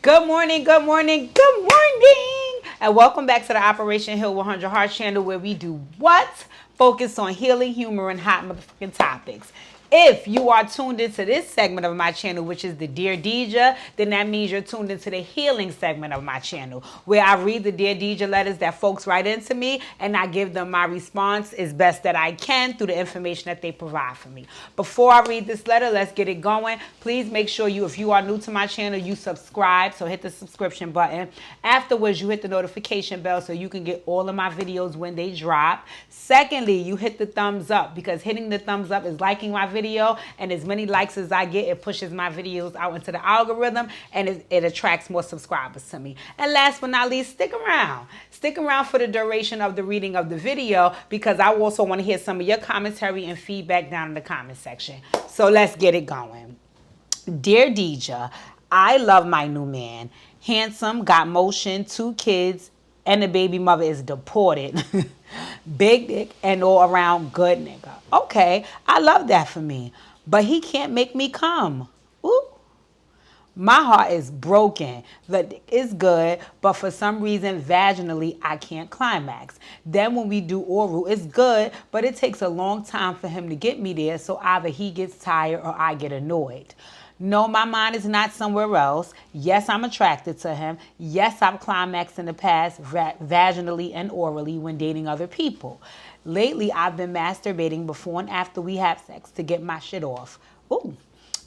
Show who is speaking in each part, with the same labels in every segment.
Speaker 1: Good morning, good morning, good morning, and welcome back to the Operation Hill 100 Heart channel where we do what? Focus on healing, humor, and hot motherfucking topics. If you are tuned into this segment of my channel, which is the Dear Deja, then that means you're tuned into the healing segment of my channel, where I read the Dear Deja letters that folks write into me, and I give them my response as best that I can through the information that they provide for me. Before I read this letter, let's get it going. Please make sure if you are new to my channel, you subscribe. So hit the subscription button. Afterwards, you hit the notification bell so you can get all of my videos when they drop. Secondly, you hit the thumbs up, because hitting the thumbs up is liking my video, and as many likes as I get, it pushes my videos out into the algorithm, and it attracts more subscribers to me. And last but not least, stick around. Stick around for the duration of the reading of the video, because I also want to hear some of your commentary and feedback down in the comment section. So let's get it going. Dear Deja, I love my new man. Handsome, got motion, 2 kids, and the baby mother is deported. Big dick and all around good nigga. Okay, I love that for me. But he can't make me come. Ooh. My heart is broken. The dick is good, but for some reason, vaginally, I can't climax. Then when we do oral, it's good, but it takes a long time for him to get me there, so either he gets tired or I get annoyed. No, my mind is not somewhere else. Yes, I'm attracted to him. Yes, I've climaxed in the past vaginally and orally when dating other people. Lately, I've been masturbating before and after we have sex to get my shit off. Ooh.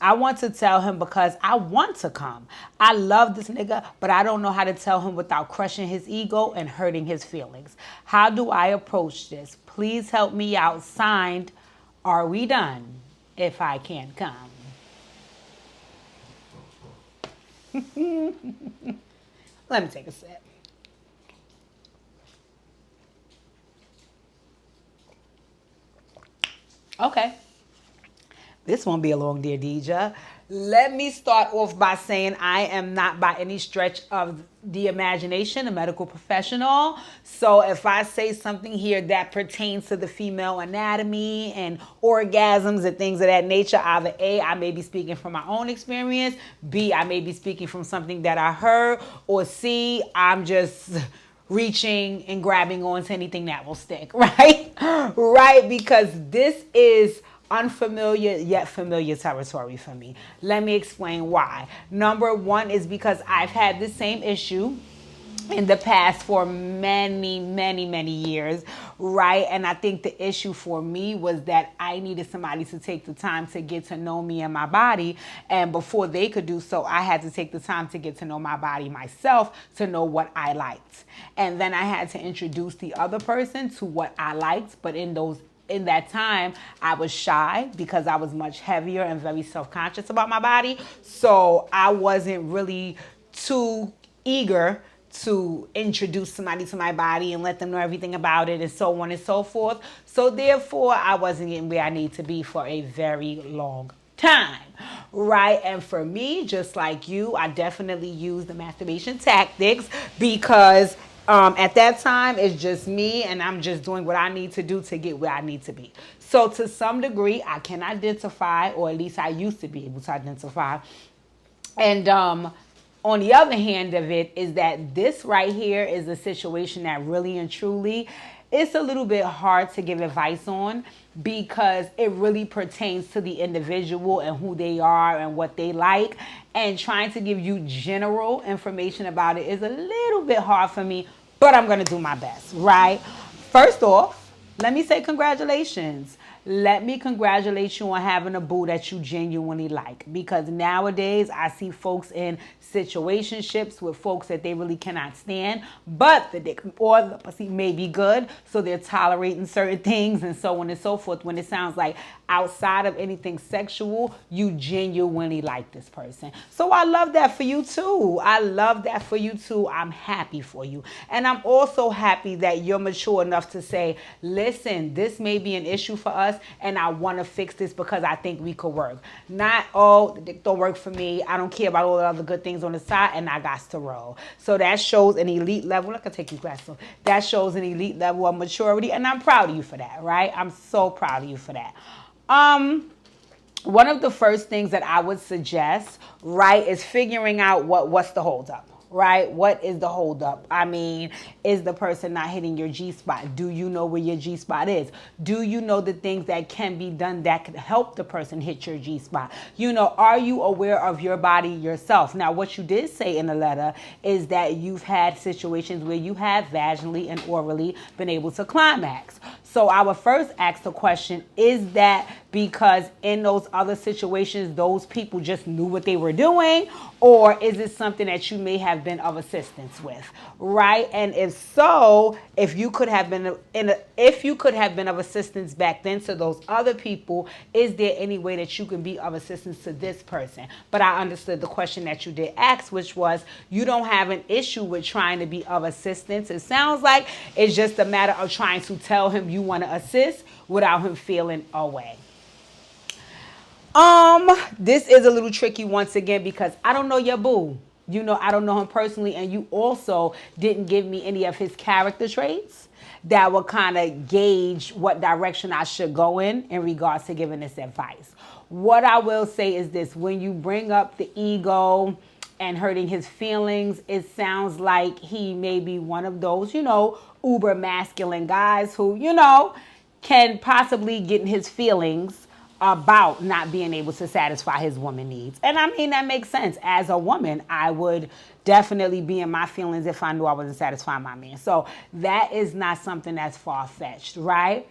Speaker 1: I want to tell him because I want to come. I love this nigga, but I don't know how to tell him without crushing his ego and hurting his feelings. How do I approach this? Please help me out. Signed, Are We Done? If I can't come. Let me take a sip. Okay. This won't be a long Dear Deja. Let me start off by saying I am not by any stretch of the imagination a medical professional. So if I say something here that pertains to the female anatomy and orgasms and things of that nature, either A, I may be speaking from my own experience, B, I may be speaking from something that I heard, or C, I'm just reaching and grabbing onto anything that will stick, right? Right, because this is unfamiliar yet familiar territory for me. Let me explain why. Number one is because I've had the same issue in the past for many years, right? And I think the issue for me was that I needed somebody to take the time to get to know me and my body. And before they could do so, I had to take the time to get to know my body myself, to know what I liked. And then I had to introduce the other person to what I liked. But in that time, I was shy because I was much heavier and very self-conscious about my body. So I wasn't really too eager to introduce somebody to my body and let them know everything about it and so on and so forth. So therefore, I wasn't getting where I need to be for a very long time, right? And for me, just like you, I definitely use the masturbation tactics because at that time, it's just me and I'm just doing what I need to do to get where I need to be. So to some degree, I can identify, or at least I used to be able to identify. And on the other hand of it is that this right here is a situation that really and truly it's a little bit hard to give advice on, because it really pertains to the individual and who they are and what they like. And trying to give you general information about it is a little bit hard for me, but I'm going to do my best, right? First off, let me say congratulations. Let me congratulate you on having a boo that you genuinely like, because nowadays I see folks in situationships with folks that they really cannot stand, but the dick or the pussy may be good, so they're tolerating certain things and so on and so forth, when it sounds like outside of anything sexual, you genuinely like this person. So I love that for you too. I love that for you too. I'm happy for you. And I'm also happy that you're mature enough to say, listen, this may be an issue for us and I want to fix this because I think we could work. Not, oh, the dick don't work for me. I don't care about all the other good things on the side and I got to roll. So that shows an elite level. Look, I take these glasses off. That shows an elite level of maturity, and I'm proud of you for that, right? I'm so proud of you for that. one of the first things that I would suggest, right, is figuring out what's the holdup. Right? What is the holdup? I mean, is the person not hitting your G spot? Do you know where your G spot is? Do you know the things that can be done that could help the person hit your G spot? You know, are you aware of your body yourself? Now, what you did say in the letter is that you've had situations where you have vaginally and orally been able to climax. So I would first ask the question, is that because in those other situations, those people just knew what they were doing? Or is it something that you may have been of assistance with, right? And if so, if you could have been if you could have been of assistance back then to those other people, is there any way that you can be of assistance to this person? But I understood the question that you did ask, which was you don't have an issue with trying to be of assistance. It sounds like it's just a matter of trying to tell him you want to assist without him feeling away. This is a little tricky once again because I don't know your boo. You know, I don't know him personally, and you also didn't give me any of his character traits that will kind of gauge what direction I should go in regards to giving this advice. What I will say is this: when you bring up the ego and hurting his feelings, it sounds like he may be one of those, you know, uber masculine guys who, you know, can possibly get in his feelings about not being able to satisfy his woman needs. And I mean, that makes sense. As a woman, I would definitely be in my feelings if I knew I wasn't satisfying my man. So that is not something that's far-fetched, right?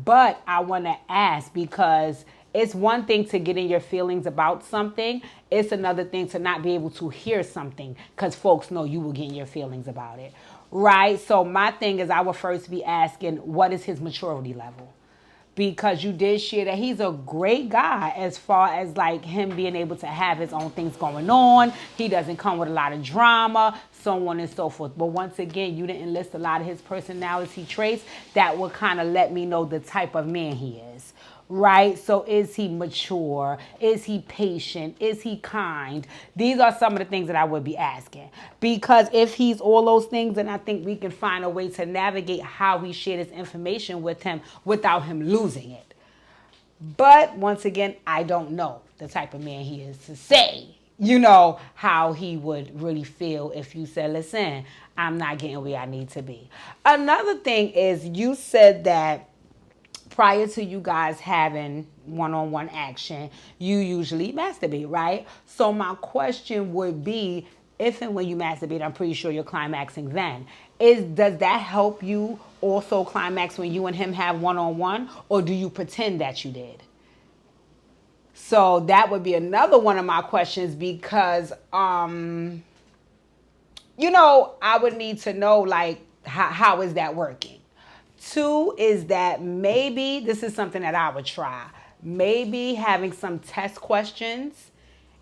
Speaker 1: But I want to ask because it's one thing to get in your feelings about something. It's another thing to not be able to hear something because folks know you will get in your feelings about it, right? So my thing is I would first be asking, what is his maturity level? Because you did share that he's a great guy as far as like him being able to have his own things going on. He doesn't come with a lot of drama, so on and so forth. But once again, you didn't list a lot of his personality traits that would kind of let me know the type of man he is. Right? So is he mature? Is he patient? Is he kind? These are some of the things that I would be asking. Because if he's all those things, then I think we can find a way to navigate how we share this information with him without him losing it. But once again, I don't know the type of man he is to say, you know, how he would really feel if you said, listen, I'm not getting where I need to be. Another thing is you said that prior to you guys having one-on-one action, you usually masturbate, right? So my question would be, if and when you masturbate, I'm pretty sure you're climaxing then. Does that help you also climax when you and him have one-on-one, or do you pretend that you did? So that would be another one of my questions because, you know, I would need to know, like, how is that working? Two is that maybe this is something that I would try. Maybe having some test questions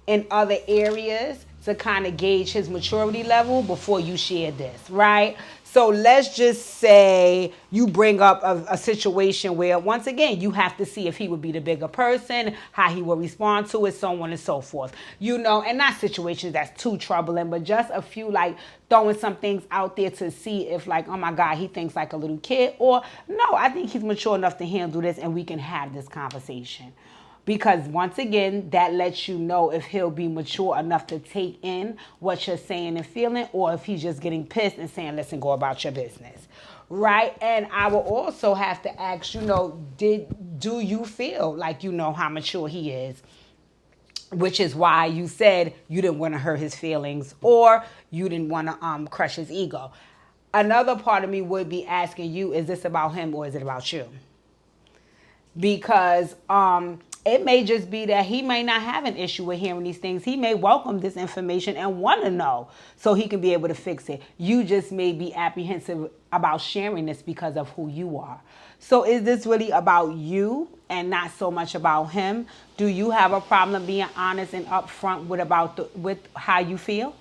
Speaker 1: in other areas to kind of gauge his maturity level before you share this, right? So let's just say you bring up a situation where, once again, you have to see if he would be the bigger person, how he will respond to it, so on and so forth. You know, and not situations that's too troubling, but just a few, like throwing some things out there to see if, like, oh my God, he thinks like a little kid, or no, I think he's mature enough to handle this and we can have this conversation. Because once again, that lets you know if he'll be mature enough to take in what you're saying and feeling, or if he's just getting pissed and saying, listen, go about your business. Right? And I will also have to ask, you know, do you feel like you know how mature he is? Which is why you said you didn't want to hurt his feelings or you didn't want to crush his ego. Another part of me would be asking you, is this about him or is it about you? Because it may just be that he may not have an issue with hearing these things. He may welcome this information and want to know so he can be able to fix it. You just may be apprehensive about sharing this because of who you are. So is this really about you and not so much about him? Do you have a problem being honest and upfront with how you feel?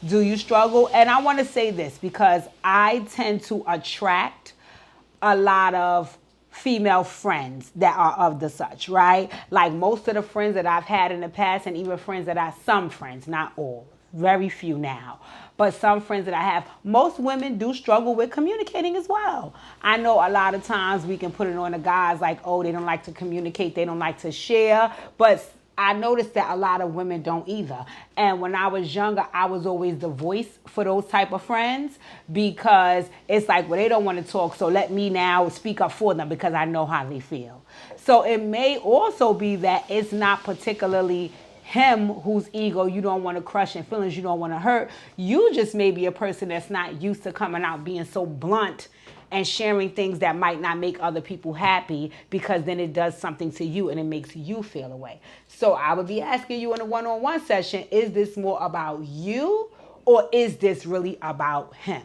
Speaker 1: Do you struggle? And I want to say this because I tend to attract a lot of female friends that are of the such, right? Like most of the friends that I've had in the past, and even friends that some friends, not all, very few now. But some friends that I have, most women do struggle with communicating as well. I know a lot of times we can put it on the guys like, oh, they don't like to communicate, they don't like to share. But I noticed that a lot of women don't either. And when I was younger, I was always the voice for those type of friends because it's like, well, they don't want to talk, so let me now speak up for them because I know how they feel. So it may also be that it's not particularly him whose ego you don't want to crush and feelings you don't want to hurt. You just may be a person that's not used to coming out being so blunt and sharing things that might not make other people happy because then it does something to you and it makes you feel away. So I would be asking you in a one-on-one session, is this more about you or is this really about him?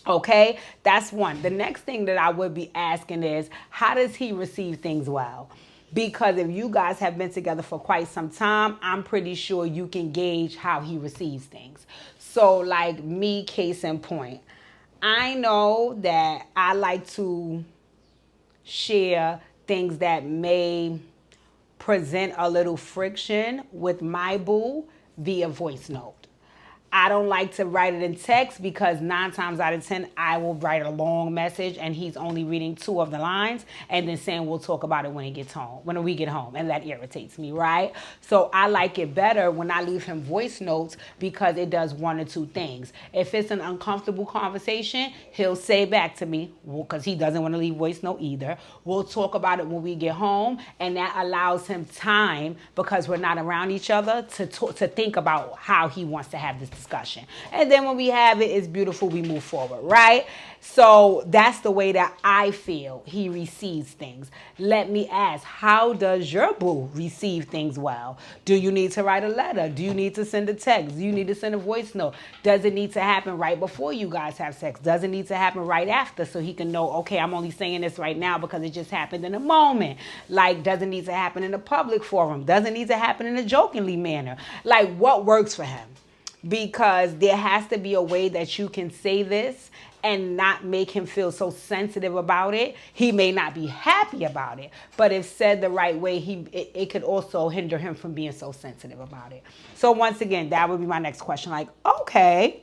Speaker 1: Okay, that's one. The next thing that I would be asking is, how does he receive things well? Because if you guys have been together for quite some time, I'm pretty sure you can gauge how he receives things. So like me, case in point, I know that I like to share things that may present a little friction with my boo via voice note. I don't like to write it in text because 9 times out of 10, I will write a long message and he's only reading 2 of the lines and then saying we'll talk about it when he gets home, when we get home. And that irritates me, right? So I like it better when I leave him voice notes because it does 1 or 2 things. If it's an uncomfortable conversation, he'll say back to me, because he doesn't want to leave voice note either. We'll talk about it when we get home, and that allows him time because we're not around each other to think about how he wants to have this discussion. And then when we have it, it's beautiful, we move forward, right? So that's the way that I feel he receives things. Let me ask, how does your boo receive things well? Do you need to write a letter? Do you need to send a text? Do you need to send a voice note? Does it need to happen right before you guys have sex? Does it need to happen right after so he can know, okay, I'm only saying this right now because it just happened in a moment? Like, does it need to happen in a public forum? Does it need to happen in a jokingly manner? Like, what works for him? Because there has to be a way that you can say this and not make him feel so sensitive about it. He may not be happy about it, but if said the right way, it could also hinder him from being so sensitive about it. So once again, that would be my next question. Like, okay,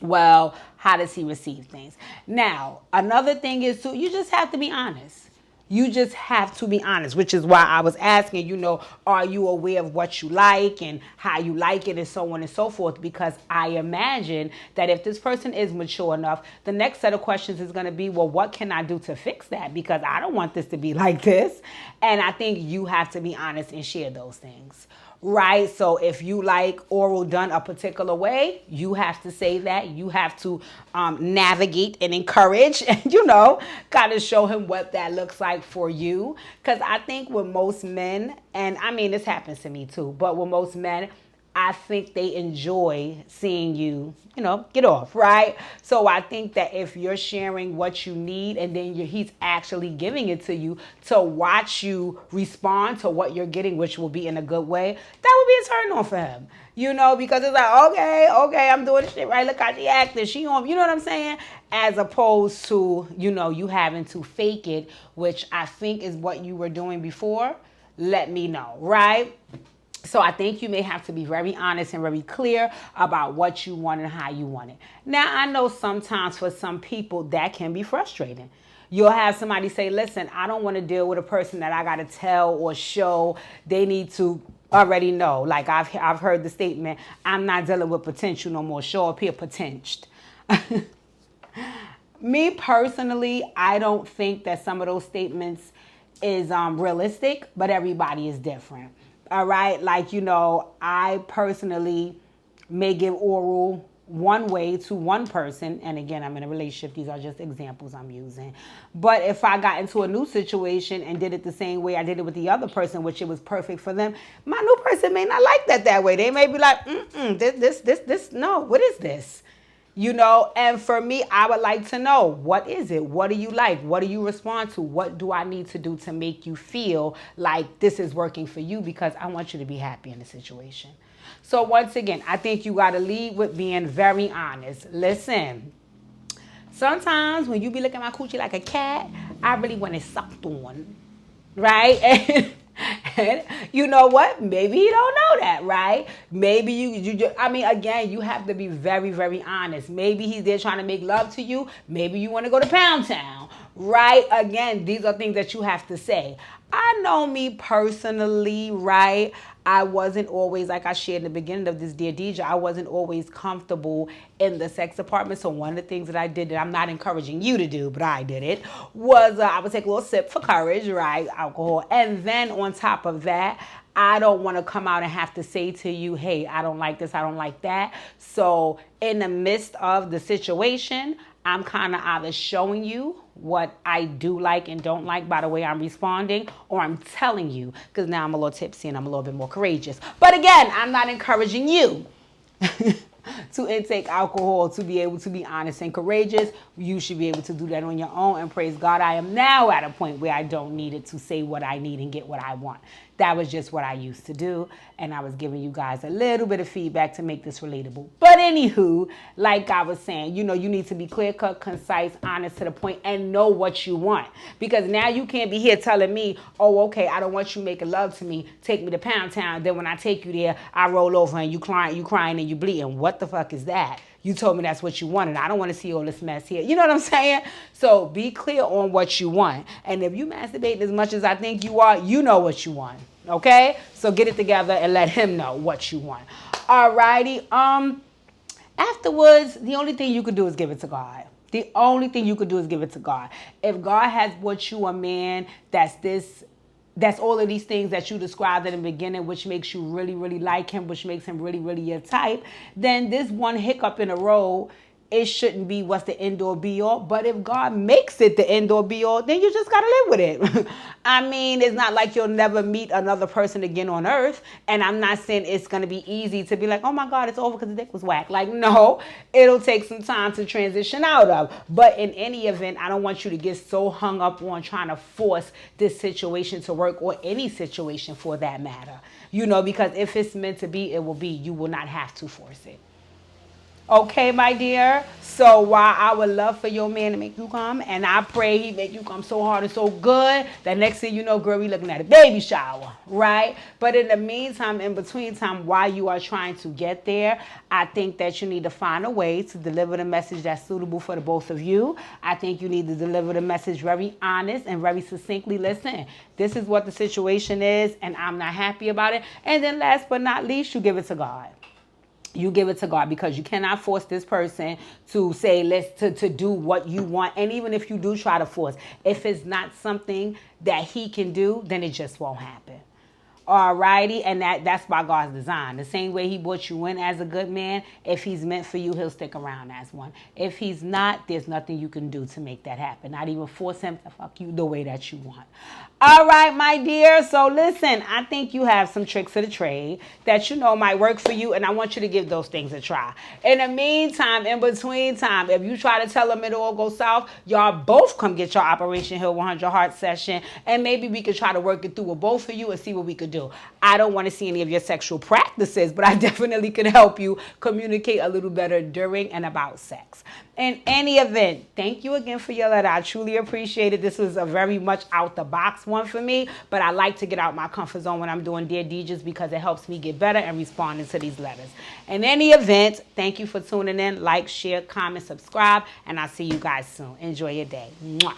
Speaker 1: well, how does he receive things? Now, another thing is too, you just have to be honest. You just have to be honest, which is why I was asking, are you aware of what you like and how you like it and so on and so forth? Because I imagine that if this person is mature enough, the next set of questions is going to be, well, what can I do to fix that? Because I don't want this to be like this. And I think you have to be honest and share those things. Right? So if you like oral done a particular way, you have to say that. You have to navigate and encourage and, kind of show him what that looks like for you. Because I think with most men, and I mean, this happens to me too, but with most men, I think they enjoy seeing you, get off, right? So I think that if you're sharing what you need and then he's actually giving it to you to watch you respond to what you're getting, which will be in a good way, that would be a turn on for him. Because it's like, okay, I'm doing this shit right. Look how she acting. She on, you know what I'm saying? As opposed to, you having to fake it, which I think is what you were doing before. Let me know, right? So I think you may have to be very honest and very clear about what you want and how you want it. Now, I know sometimes for some people that can be frustrating. You'll have somebody say, listen, I don't want to deal with a person that I got to tell or show. They need to already know. Like I've heard the statement, I'm not dealing with potential no more. Show up here potential. Me personally, I don't think that some of those statements is realistic, but everybody is different. All right. Like, I personally may give oral one way to one person. And again, I'm in a relationship. These are just examples I'm using. But if I got into a new situation and did it the same way I did it with the other person, which it was perfect for them, my new person may not like that way. They may be like, this, no, what is this? And for me, I would like to know, what is it? What do you like? What do you respond to? What do I need to do to make you feel like this is working for you? Because I want you to be happy in the situation. So once again, I think you got to lead with being very honest. Listen, sometimes when you be looking at my coochie like a cat, I really want it sucked on, right? And you know what? Maybe he don't know that, right? Maybe you just, I mean, again, you have to be very, very honest. Maybe he's there trying to make love to you. Maybe you want to go to Pound Town, right? Again, these are things that you have to say. I know me personally, right? I wasn't always, like I shared in the beginning of this, Dear DJ, I wasn't always comfortable in the sex department. So one of the things that I did that I'm not encouraging you to do, but I did it, was I would take a little sip for courage, right? Alcohol. And then on top of that, I don't want to come out and have to say to you, hey, I don't like this, I don't like that. So in the midst of the situation, I'm kind of either showing you what I do like and don't like by the way I'm responding, or I'm telling you, because now I'm a little tipsy and I'm a little bit more courageous. But again, I'm not encouraging you to intake alcohol to be able to be honest and courageous. You should be able to do that on your own, and praise God, I am now at a point where I don't need it to say what I need and get what I want. That was just what I used to do, and I was giving you guys a little bit of feedback to make this relatable. But anywho, like I was saying, you need to be clear cut, concise, honest, to the point, and know what you want. Because now you can't be here telling me, oh, okay, I don't want you making love to me, take me to Pound Town. Then when I take you there, I roll over and you crying and you bleeding. What the fuck is that? You told me that's what you wanted. I don't want to see all this mess here. You know what I'm saying? So be clear on what you want. And if you masturbate as much as I think you are, you know what you want. Okay? So get it together and let him know what you want. Alrighty. Afterwards, the only thing you could do is give it to God. The only thing you could do is give it to God. If God has brought you a man that's all of these things that you described in the beginning, which makes you really, really like him, which makes him really, really your type, then this one hiccup in the road, it shouldn't be what's the end all be all. But if God makes it the end all be all, then you just got to live with it. I mean, it's not like you'll never meet another person again on earth. And I'm not saying it's going to be easy to be like, oh my God, it's over because the dick was whack. Like, no, it'll take some time to transition out of. But in any event, I don't want you to get so hung up on trying to force this situation to work, or any situation for that matter. Because if it's meant to be, it will be. You will not have to force it. Okay, my dear. So while I would love for your man to make you come, and I pray he make you come so hard and so good that next thing you know, girl, we looking at a baby shower, right? But in the meantime, in between time, while you are trying to get there, I think that you need to find a way to deliver the message that's suitable for the both of you. I think you need to deliver the message very honest and very succinctly. Listen, this is what the situation is, and I'm not happy about it. And then last but not least, you give it to God. You give it to God, because you cannot force this person to say to do what you want. And even if you do try to force, if it's not something that he can do, then it just won't happen. Alrighty, and that's by God's design. The same way he brought you in as a good man, if he's meant for you, he'll stick around as one. If he's not, there's nothing you can do to make that happen. Not even force him to fuck you the way that you want. All right, my dear. So listen, I think you have some tricks of the trade that might work for you, and I want you to give those things a try. In the meantime, in between time, if you try to tell them it all goes south, y'all both come get your Operation Hill 100 Heart session, and maybe we could try to work it through with both of you and see what we could do. I don't want to see any of your sexual practices, but I definitely can help you communicate a little better during and about sex. In any event, thank you again for your letter. I truly appreciate it. This was a very much out the box one for me, but I like to get out my comfort zone when I'm doing Dear DJs, because it helps me get better and responding to these letters. In any event, thank you for tuning in. Like, share, comment, subscribe, and I'll see you guys soon. Enjoy your day. Mwah.